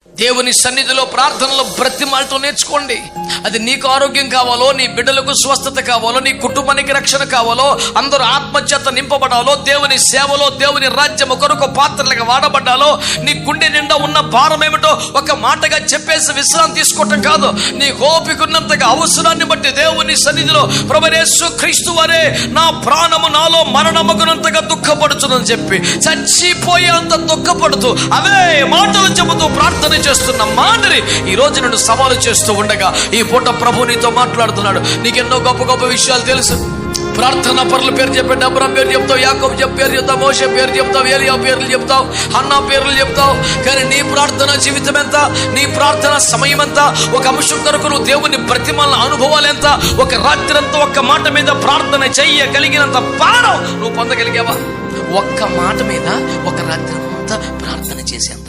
దేవుని సన్నిధిలో ప్రార్థనలో బ్రతిమాలతో నేర్చుకోండి. అది నీకు ఆరోగ్యం కావాలో, నీ బిడ్డలకు స్వస్థత కావాలో, నీ కుటుంబానికి రక్షణ కావాలో, అందరూ ఆత్మచేత నింపబడాలో, దేవుని సేవలో దేవుని రాజ్యము కొరకు పాత్రలుగా వాడబడ్డాలో, నీ గుండె నిండా ఉన్న భారం ఏమిటో ఒక మాటగా చెప్పేసి విశ్రాంతి తీసుకోవటం కాదు. నీ ఓపిక ఉన్నంతగా అవసరాన్ని బట్టి దేవుని సన్నిధిలో ప్రభువైన యేసు క్రీస్తు వారే నా ప్రాణము నాలో మరణమగునంతగా దుఃఖపడుతుందని చెప్పి చచ్చిపోయేంత దుఃఖపడుతూ అవే మాటలు చెబుతూ ప్రార్థన చేస్తున్న మాదిరి ఈ రోజు నేను సవాలు చేస్తూ ఉండగా ఈ పూట ప్రభు నీతో మాట్లాడుతున్నాడు. నీకెన్నో గొప్ప గొప్ప విషయాలు తెలుసు. ప్రార్థన పరుల పేరు చెప్పండి. అబ్రాహాం పేరు చెప్తావు, యాకోబు పేరు చెప్తావు, మోషే పేరు చెప్తావు, ఏలియా పేర్లు చెప్తావు, హన్నా పేర్లు చెప్తావు. కానీ నీ ప్రార్థన జీవితం ఎంత, నీ ప్రార్థన సమయం ఎంత, ఒక అంశం కొరకు నువ్వు దేవుని బ్రతిమాలిన అనుభవాలు ఎంత, ఒక రాత్రి అంతా ఒక్క మాట మీద ప్రార్థన చెయ్యగలిగినంత పాఠం నువ్వు పొందగలిగావా? ఒక్క మాట మీద ఒక రాత్రి అంతా ప్రార్థన చేసేంత